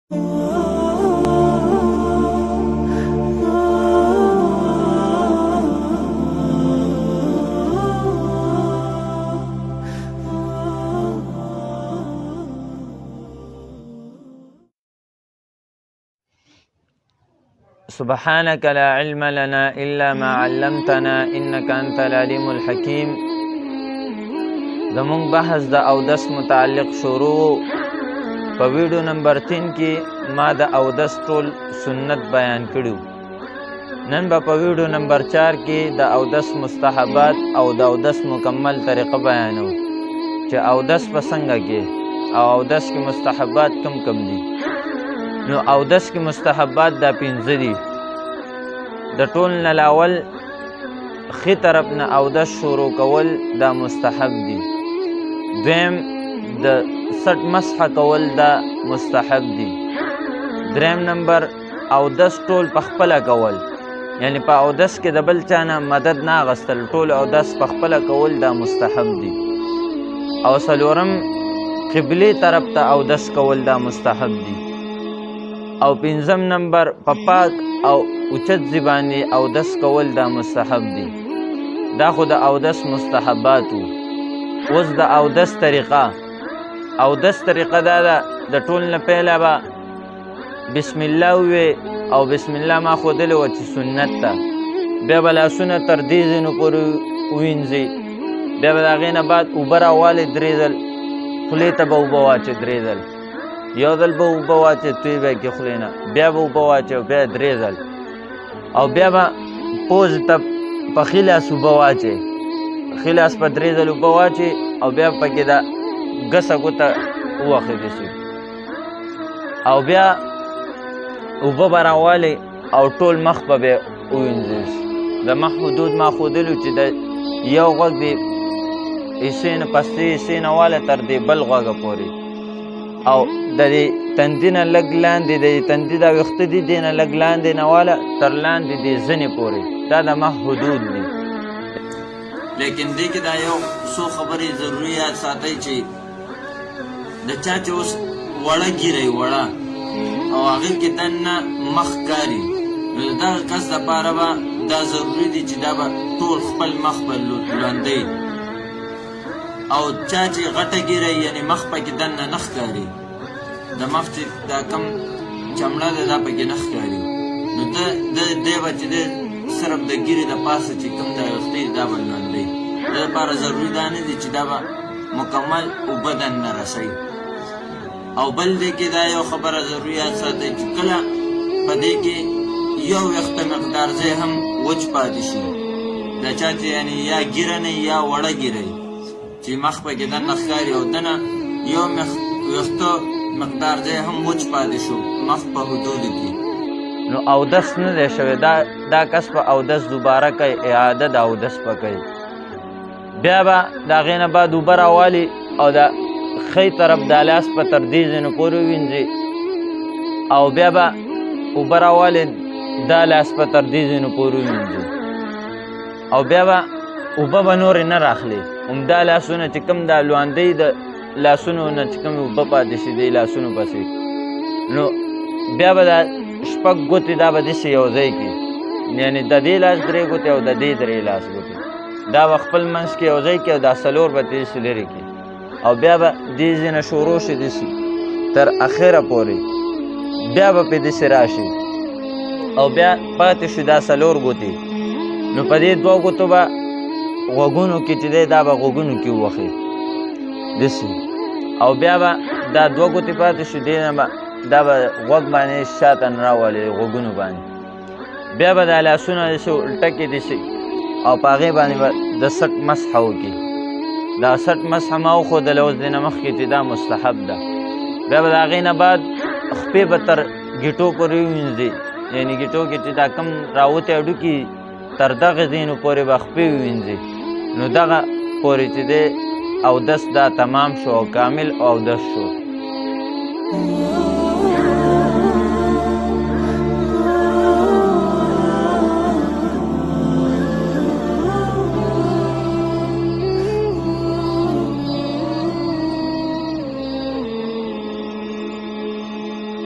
سبحانك لا علم لنا إلا ما علمتنا إنك أنت العليم الحكيم. زمونږ بحث د اودس متعلق شروع په ویډیو نمبر 3 کې ما د اودس ټول سنت بیان کړو. نن به په ویډیو نمبر 4 کې د اودس مستحبات او د اودس مکمل طریقه بیانو چې اودس په څنګه کې او اودس کې مستحبات کم دي. نو اودس کې مستحبات دا 5 دي. د ټول نه اول خې طرف نه اودس شروع کول دا مستحب دي. دویم د سټ مسح کول دا مستحب دي. دریم نمبر اودس ټول په خپله کول، یعنی په اودس کې د بل چا نه مدد نه اخیستل، ټول اودس په خپله کول دا مستحب دي. او څلورم قبلې طرف ته اودس کول دا مستحب دي. او پنځم نمبر په پاک او اوچت زبانی اودس کول دا مستحب دي. دا خو د اودس مستحباتو. اوس د اودس طریقه دا ده د ټول نه پیله به بسم الله ووی او بسم الله ما ښودلی وه چې سنت ته، بیا به لاسونه تر دې ځینو پورې ووینځي، بیا به د هغې نه بعد اوبه راوالې 3 ځل، خولې ته به اوبه واچې 3 ځل، یو ځل به اوبه واچې توی به کې خولې نه، بیا به اوبه واچې بیا 3 ځل، او بیا به پوز ته په ښي لاس اوبه واچې، ښي لاس په 3 ځل اوبه واچې او بیا پکې دا ګسه ګوته ووښېدې شي، او بیا اوبه به راوالې او ټول مخ به بیا ووینځل شي. د مخ حدود ما ښودلو چې د یو غوږ د حصې نه پستې حصې نه واله تر دې بل غوږه پورې، او د دې تندي نه لږ لاندې د تندي دا ویښته دي دې نه لږ لاندې نه واله تر لاندې دې زنې پورې، دا د مخ حدود دي. لیکن دې کې دا یو څو خبرې ضروري یاد ساتئ چې د چا چې اوس وړه ګیرئ وړه او هغې کې دننه مخ کاري، نو د دغه کس دپاره به دا ضروري دي چې دا به ټول خپل مخ به لوندئ، او چا چې غټه ګیره یعنی مخ پکې دننه نه ښکاري، د مخ چې دا کم چمړه ده دا پکې نه ښکاري، نو دی به چې دی صرف د ګیرې د پاسه چې کوم دا ویښتې دا به لوندئ. د دپاره ضروري دا نه دي چې دا به مکمل اوبه دننه رسوي. او بل دی کې دا یو خبره ضروري یاد ساتئ چې کله په دې کې یو ویښته مقدار ځای هم وچ پاتې شي، دا چا چې یعنی یا ګیره نه یا وړه ګیره چې مخ پکې دننه ښکاري او دنه یو ویښته مقدار ځای هم وچ پاتې شو مخ په حدودو کې، نو اودس نه دی شوی. دا کس په اودس دوباره کوي، اعاده د اودس به کوي. بیا به د هغې نه بعد اوبه راوالي او د ښی طرف د لاس په تر دې ځینو پورې ووینځي، او بیا به اوبه راوالي دا لاس په تر دې ځینو پورې ووینځي، او بیا به اوبه به نورې نه راخلي، همدا لاسونه چې کوم دا لواندۍ د لاسونو نه چې کوم اوبه پاتې شي دی لاسونو پسې، نو بیا به دا 6 ګوتې دا به داسې یو ځای کړي، یعنې د دې لاس 3 ګوتې او د دې 3 لاس ګوتې دا به خپل منځ کې یو ځای کړي او دا 4 به داسې لرې کړي، او بیا به دې ځای نه شروع شي داسې تر اخره پورې، بیا به پرې داسې راشي او بیا پاتې شو دا 4 ګوتې، نو په دې 2 ګوتو به غوږونو کې چې دی دا به غوږونو کې ووښي داسې، او بیا به دا 2 ګوتې پاتې شو دې نه به دا به غوږ باندې شاته نه راولي غوږونو باندې، بیا به دا لاسونه داسې الټه کې داسې او په هغې باندې به د سټ مسح وکړي. دا سټ مسح ما وښودله اوس دې نه مخکې چې دا مستحب ده. بیا به د هغې نه بعد خپې به تر ګیټو پورې ووینځي، یعنې ګیټو کې چې دا کم راوتې هډوکي تر دغه ځینو پورې به خپې ووینځي، نو دغه پورې چې دی اودس دا تمام شو او کامل اودس شو.